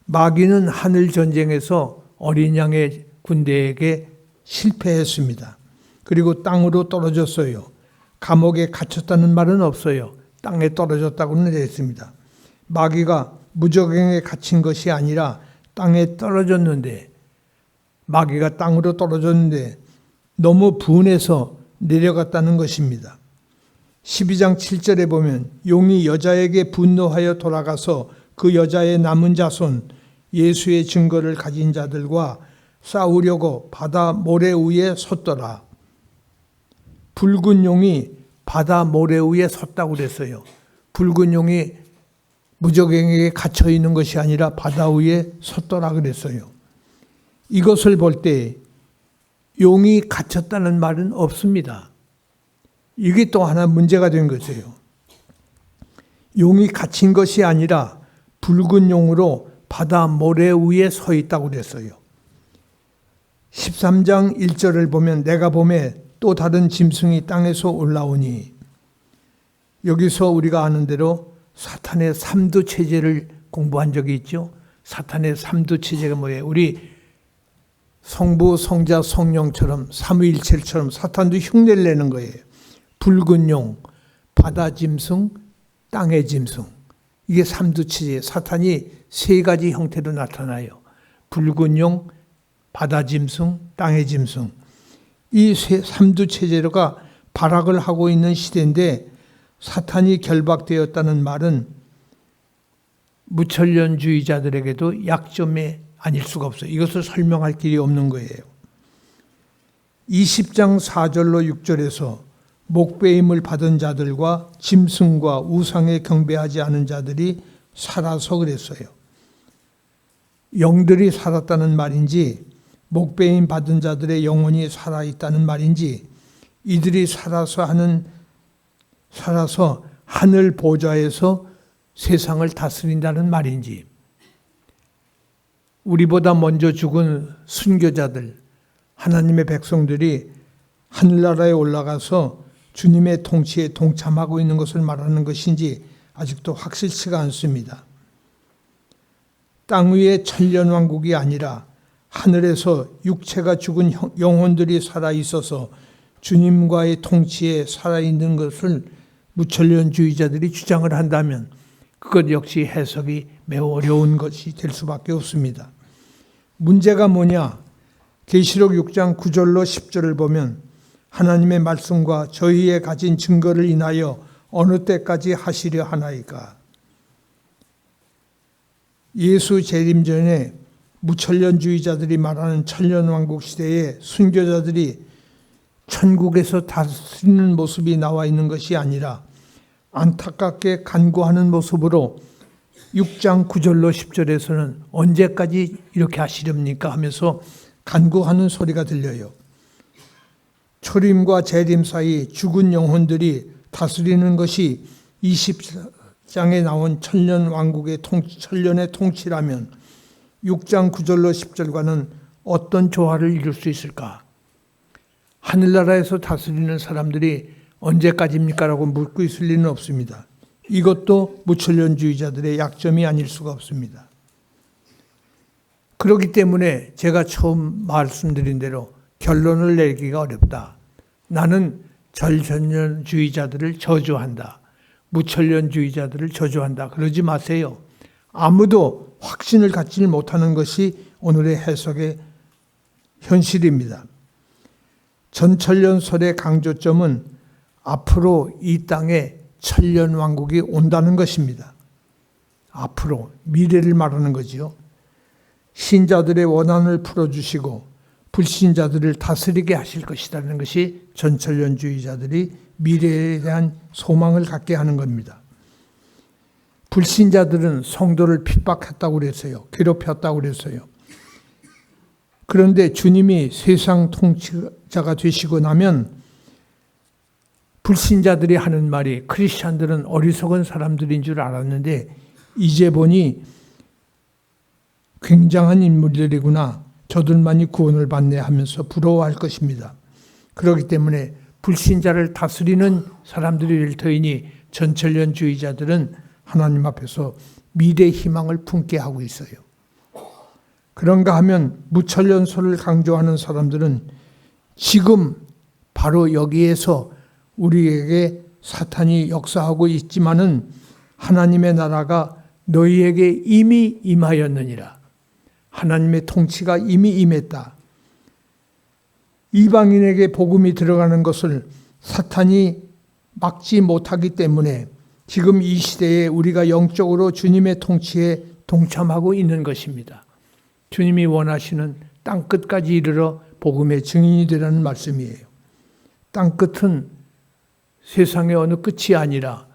마귀는 하늘 전쟁에서 어린 양의 군대에게 실패했습니다. 그리고 땅으로 떨어졌어요. 감옥에 갇혔다는 말은 없어요. 땅에 떨어졌다고는 했습니다. 마귀가 무저갱에 갇힌 것이 아니라 땅에 떨어졌는데 마귀가 땅으로 떨어졌는데 너무 분해서 내려갔다는 것입니다. 12장 7절에 보면 용이 여자에게 분노하여 돌아가서 그 여자의 남은 자손 예수의 증거를 가진 자들과 싸우려고 바다 모래 위에 섰더라. 붉은 용이 바다 모래 위에 섰다고 그랬어요. 붉은 용이 무저갱에게 갇혀 있는 것이 아니라 바다 위에 섰더라 그랬어요. 이것을 볼 때 용이 갇혔다는 말은 없습니다. 이게 또 하나 문제가 된 것이에요. 용이 갇힌 것이 아니라 붉은 용으로 바다 모래 위에 서 있다고 그랬어요. 13장 1절을 보면 내가 보매 또 다른 짐승이 땅에서 올라오니 여기서 우리가 아는 대로 사탄의 3두 체제를 공부한 적이 있죠. 사탄의 3두 체제가 뭐예요? 우리 성부, 성자, 성령처럼 삼위일체처럼 사탄도 흉내를 내는 거예요. 붉은 용, 바다 짐승, 땅의 짐승. 이게 3두 체제. 사탄이 세 가지 형태로 나타나요. 붉은 용, 바다 짐승, 땅의 짐승. 이 3두 체제가 발악을 하고 있는 시대인데 사탄이 결박되었다는 말은 무천론주의자들에게도 약점이 아닐 수가 없어요. 이것을 설명할 길이 없는 거예요. 20장 4절로 6절에서 목배임을 받은 자들과 짐승과 우상에 경배하지 않은 자들이 살아서 그랬어요. 영들이 살았다는 말인지 목배임 받은 자들의 영혼이 살아있다는 말인지 이들이 살아서 하늘 보좌에서 세상을 다스린다는 말인지 우리보다 먼저 죽은 순교자들, 하나님의 백성들이 하늘나라에 올라가서 주님의 통치에 동참하고 있는 것을 말하는 것인지 아직도 확실치가 않습니다. 땅 위의 천년왕국이 아니라 하늘에서 육체가 죽은 영혼들이 살아있어서 주님과의 통치에 살아있는 것을 무천론주의자들이 주장을 한다면 그것 역시 해석이 매우 어려운 것이 될 수밖에 없습니다. 문제가 뭐냐? 계시록 6장 9절로 10절을 보면 하나님의 말씀과 저희의 가진 증거를 인하여 어느 때까지 하시려 하나이까? 예수 재림 전에 무천론주의자들이 말하는 천년왕국 시대에 순교자들이 천국에서 다스리는 모습이 나와 있는 것이 아니라 안타깝게 간구하는 모습으로 6장 9절로 10절에서는 언제까지 이렇게 하시렵니까 하면서 간구하는 소리가 들려요. 초림과 재림 사이 죽은 영혼들이 다스리는 것이 20장에 나온 천년왕국의 천년의 통치라면 6장 9절로 10절과는 어떤 조화를 이룰 수 있을까? 하늘나라에서 다스리는 사람들이 언제까지입니까? 라고 묻고 있을 리는 없습니다. 이것도 무천년주의자들의 약점이 아닐 수가 없습니다. 그렇기 때문에 제가 처음 말씀드린 대로 결론을 내기가 어렵다. 나는 절천년주의자들을 저주한다. 무천년주의자들을 저주한다. 그러지 마세요. 아무도 확신을 갖지 못하는 것이 오늘의 해석의 현실입니다. 전천년설의 강조점은 앞으로 이 땅에 천년왕국이 온다는 것입니다. 앞으로 미래를 말하는 거지요. 신자들의 원한을 풀어주시고 불신자들을 다스리게 하실 것이라는 것이 전천년주의자들이 미래에 대한 소망을 갖게 하는 겁니다. 불신자들은 성도를 핍박했다고 그랬어요. 괴롭혔다고 그랬어요. 그런데 주님이 세상 통치자가 되시고 나면 불신자들이 하는 말이 크리스찬들은 어리석은 사람들인 줄 알았는데 이제 보니 굉장한 인물들이구나. 저들만이 구원을 받네 하면서 부러워할 것입니다. 그렇기 때문에 불신자를 다스리는 사람들이 될 터이니 전천년주의자들은 하나님 앞에서 미래 희망을 품게 하고 있어요. 그런가 하면 무천년설을 강조하는 사람들은 지금 바로 여기에서 우리에게 사탄이 역사하고 있지만은 하나님의 나라가 너희에게 이미 임하였느니라. 하나님의 통치가 이미 임했다. 이방인에게 복음이 들어가는 것을 사탄이 막지 못하기 때문에 지금 이 시대에 우리가 영적으로 주님의 통치에 동참하고 있는 것입니다. 주님이 원하시는 땅끝까지 이르러 복음의 증인이 되라는 말씀이에요. 땅끝은 세상의 어느 끝이 아니라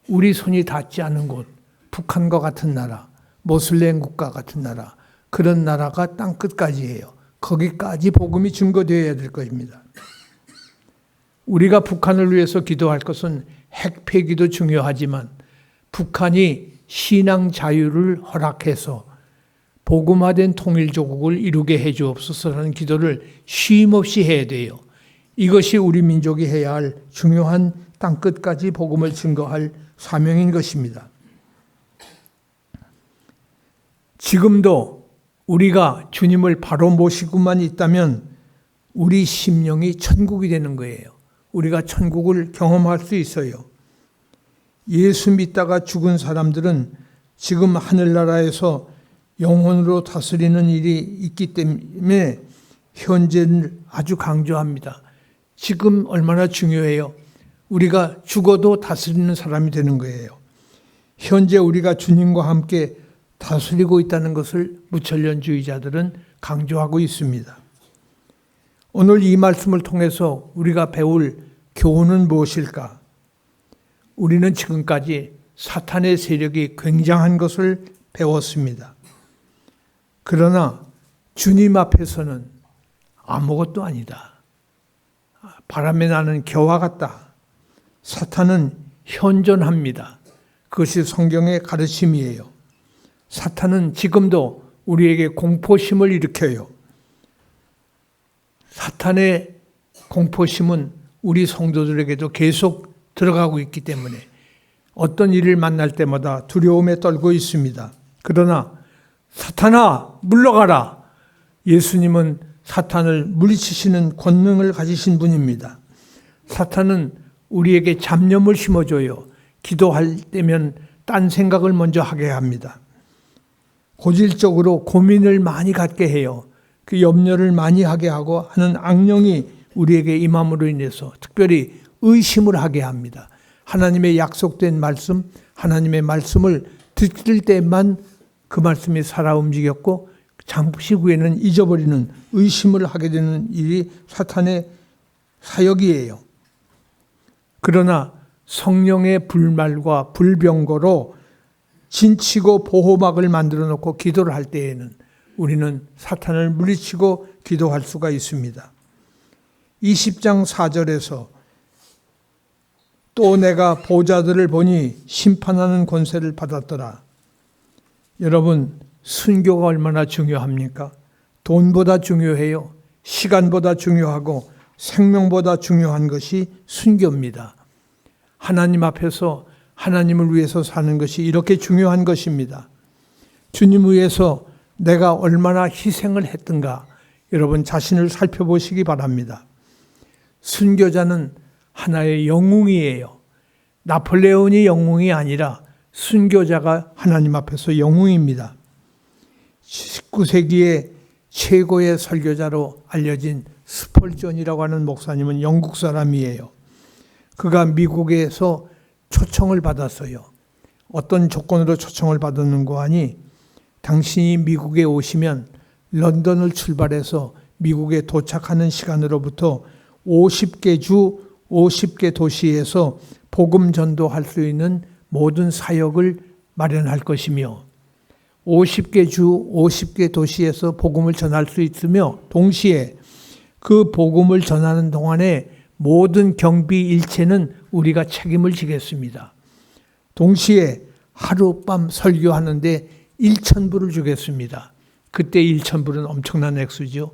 우리 손이 닿지 않은 곳, 북한과 같은 나라, 모슬렘 국가 같은 나라, 그런 나라가 땅끝까지예요. 거기까지 복음이 증거되어야 될 것입니다. 우리가 북한을 위해서 기도할 것은 핵 폐기도 중요하지만 북한이 신앙 자유를 허락해서 복음화된 통일조국을 이루게 해 주옵소서라는 기도를 쉼없이 해야 돼요. 이것이 우리 민족이 해야 할 중요한 땅끝까지 복음을 증거할 사명인 것입니다. 지금도 우리가 주님을 바로 모시고만 있다면 우리 심령이 천국이 되는 거예요. 우리가 천국을 경험할 수 있어요. 예수 믿다가 죽은 사람들은 지금 하늘나라에서 영혼으로 다스리는 일이 있기 때문에 현재를 아주 강조합니다. 지금 얼마나 중요해요. 우리가 죽어도 다스리는 사람이 되는 거예요. 현재 우리가 주님과 함께 다스리고 있다는 것을 무천년주의자들은 강조하고 있습니다. 오늘 이 말씀을 통해서 우리가 배울 교훈은 무엇일까? 우리는 지금까지 사탄의 세력이 굉장한 것을 배웠습니다. 그러나 주님 앞에서는 아무것도 아니다. 바람에 나는 겨와 같다. 사탄은 현존합니다. 그것이 성경의 가르침이에요. 사탄은 지금도 우리에게 공포심을 일으켜요. 사탄의 공포심은 우리 성도들에게도 계속 들어가고 있기 때문에 어떤 일을 만날 때마다 두려움에 떨고 있습니다. 그러나 사탄아 물러가라. 예수님은 사탄을 물리치시는 권능을 가지신 분입니다. 사탄은 우리에게 잡념을 심어줘요. 기도할 때면 딴 생각을 먼저 하게 합니다. 고질적으로 고민을 많이 갖게 해요. 그 염려를 많이 하게 하고 하는 악령이 우리에게 임함으로 인해서 특별히 의심을 하게 합니다. 하나님의 약속된 말씀, 하나님의 말씀을 듣을 때만 그 말씀이 살아 움직였고 잠시 후에는 잊어버리는 의심을 하게 되는 일이 사탄의 사역이에요. 그러나 성령의 불말과 불병거로 진치고 보호막을 만들어 놓고 기도를 할 때에는 우리는 사탄을 물리치고 기도할 수가 있습니다. 20장 4절에서 또 내가 보좌들을 보니 심판하는 권세를 받았더라. 여러분, 순교가 얼마나 중요합니까? 돈보다 중요해요. 시간보다 중요하고 생명보다 중요한 것이 순교입니다. 하나님 앞에서 하나님을 위해서 사는 것이 이렇게 중요한 것입니다. 주님을 위해서 내가 얼마나 희생을 했던가 여러분 자신을 살펴보시기 바랍니다. 순교자는 하나의 영웅이에요. 나폴레온이 영웅이 아니라 순교자가 하나님 앞에서 영웅입니다. 19세기의 최고의 설교자로 알려진 스펄전이라고 하는 목사님은 영국 사람이에요. 그가 미국에서 초청을 받았어요. 어떤 조건으로 초청을 받았는가 하니 당신이 미국에 오시면 런던을 출발해서 미국에 도착하는 시간으로부터 50개 주 50개 도시에서 복음 전도할 수 있는 모든 사역을 마련할 것이며 50개 주 50개 도시에서 복음을 전할 수 있으며 동시에 그 복음을 전하는 동안에 모든 경비 일체는 우리가 책임을 지겠습니다. 동시에 하룻밤 설교하는데 1,000불을 주겠습니다. 그때 1,000불은 엄청난 액수죠.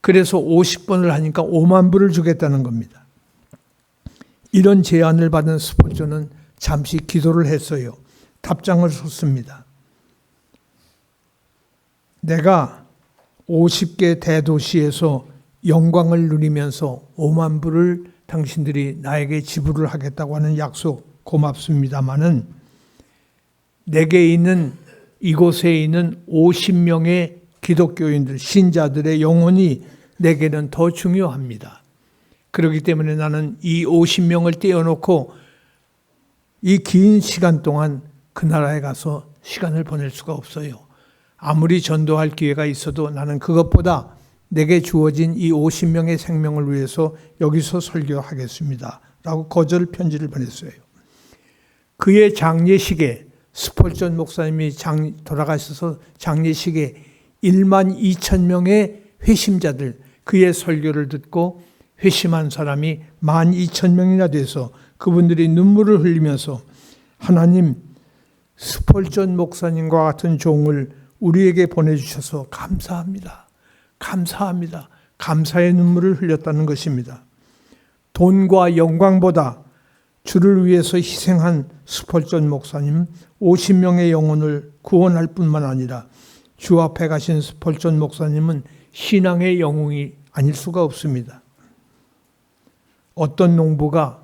그래서 50번을 하니까 5만 불을 주겠다는 겁니다. 이런 제안을 받은 스폴전은 잠시 기도를 했어요. 답장을 썼습니다. 내가 50개 대도시에서 영광을 누리면서 5만 불을 당신들이 나에게 지불을 하겠다고 하는 약속 고맙습니다마는 내게 있는 이곳에 있는 50명의 기독교인들, 신자들의 영혼이 내게는 더 중요합니다. 그렇기 때문에 나는 이 50명을 떼어놓고 이 긴 시간 동안 그 나라에 가서 시간을 보낼 수가 없어요. 아무리 전도할 기회가 있어도 나는 그것보다 내게 주어진 이 50명의 생명을 위해서 여기서 설교하겠습니다. 라고 거절 편지를 보냈어요. 그의 장례식에 스폴전 목사님이 돌아가셔서 장례식에 1만 2천 명의 회심자들 그의 설교를 듣고 회심한 사람이 1만 2천 명이나 돼서 그분들이 눈물을 흘리면서 하나님 스폴전 목사님과 같은 종을 우리에게 보내주셔서 감사합니다. 감사합니다. 감사의 눈물을 흘렸다는 것입니다. 돈과 영광보다 주를 위해서 희생한 스폴전 목사님 50명의 영혼을 구원할 뿐만 아니라 주 앞에 가신 스폴전 목사님은 신앙의 영웅이 아닐 수가 없습니다. 어떤 농부가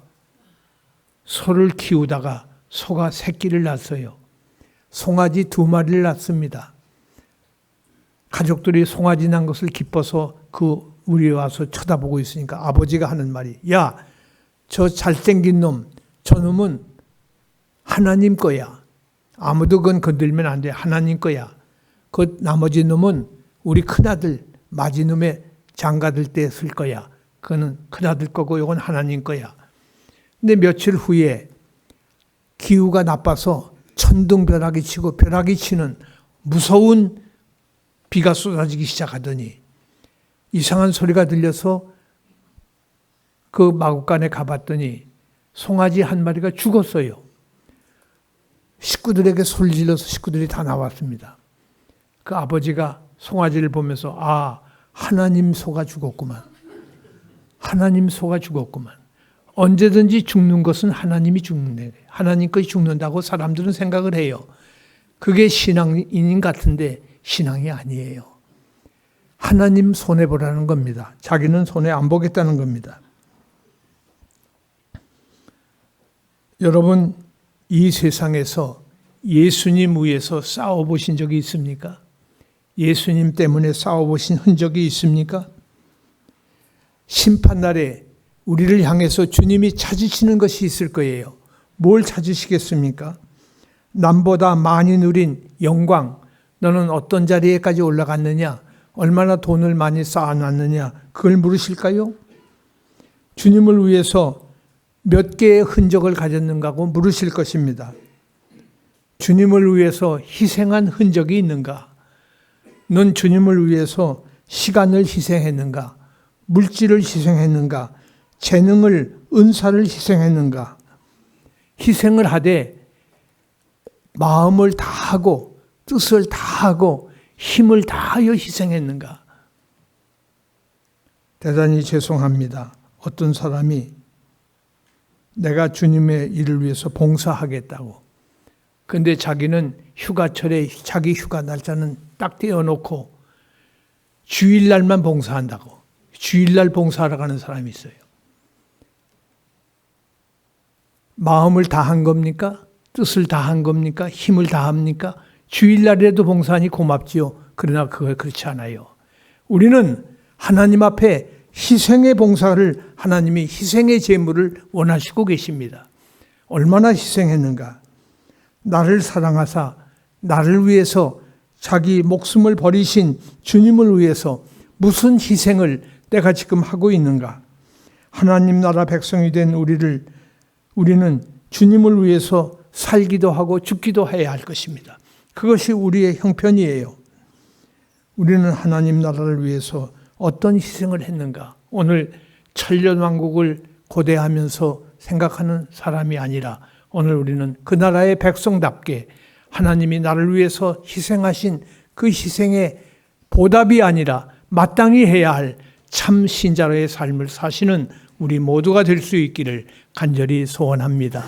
소를 키우다가 소가 새끼를 낳았어요. 송아지 2마리를 낳습니다. 가족들이 송아지 난 것을 기뻐서 그 우리에 와서 쳐다보고 있으니까 아버지가 하는 말이 야, 저 잘생긴 놈, 저 놈은 하나님 거야. 아무도 그건 건들면 안 돼. 하나님 거야. 그 나머지 놈은 우리 큰아들 마지놈의 장가들 때 쓸 거야. 그거는 큰아들 거고 이건 하나님 거야. 근데 며칠 후에 기후가 나빠서 천둥벼락이 치고 벼락이 치는 무서운 비가 쏟아지기 시작하더니 이상한 소리가 들려서 그 마구간에 가봤더니 송아지 한 마리가 죽었어요. 식구들에게 소리를 질러서 식구들이 다 나왔습니다. 그 아버지가 송아지를 보면서 아, 하나님 소가 죽었구만. 하나님 소가 죽었구만. 언제든지 죽는 것은 하나님이 죽는 하나님 것이 죽는다고 사람들은 생각을 해요. 그게 신앙인 같은데 신앙이 아니에요. 하나님 손해보라는 겁니다. 자기는 손해 안 보겠다는 겁니다. 여러분, 이 세상에서 예수님 위해서 싸워보신 적이 있습니까? 예수님 때문에 싸워보신 흔적이 있습니까? 심판날에 우리를 향해서 주님이 찾으시는 것이 있을 거예요. 뭘 찾으시겠습니까? 남보다 많이 누린 영광, 너는 어떤 자리에까지 올라갔느냐? 얼마나 돈을 많이 쌓아놨느냐? 그걸 물으실까요? 주님을 위해서 몇 개의 흔적을 가졌는가고 물으실 것입니다. 주님을 위해서 희생한 흔적이 있는가? 넌 주님을 위해서 시간을 희생했는가? 물질을 희생했는가? 재능을, 은사를 희생했는가? 희생을 하되 마음을 다하고 뜻을 다하고 힘을 다하여 희생했는가? 대단히 죄송합니다. 어떤 사람이 내가 주님의 일을 위해서 봉사하겠다고. 근데 자기는 휴가철에 자기 휴가 날짜는 딱 떼어놓고 주일날만 봉사한다고. 주일날 봉사하러 가는 사람이 있어요. 마음을 다한 겁니까? 뜻을 다한 겁니까? 힘을 다합니까? 주일날에도 봉사하니 고맙지요. 그러나 그거 그렇지 않아요. 우리는 하나님 앞에 희생의 봉사를, 하나님이 희생의 제물을 원하시고 계십니다. 얼마나 희생했는가? 나를 사랑하사 나를 위해서 자기 목숨을 버리신 주님을 위해서 무슨 희생을 내가 지금 하고 있는가? 하나님 나라 백성이 된 우리는 주님을 위해서 살기도 하고 죽기도 해야 할 것입니다. 그것이 우리의 형편이에요. 우리는 하나님 나라를 위해서 어떤 희생을 했는가? 오늘 천년왕국을 고대하면서 생각하는 사람이 아니라 오늘 우리는 그 나라의 백성답게 하나님이 나를 위해서 희생하신 그 희생의 보답이 아니라 마땅히 해야 할 참 신자로의 삶을 사시는 우리 모두가 될 수 있기를 간절히 소원합니다.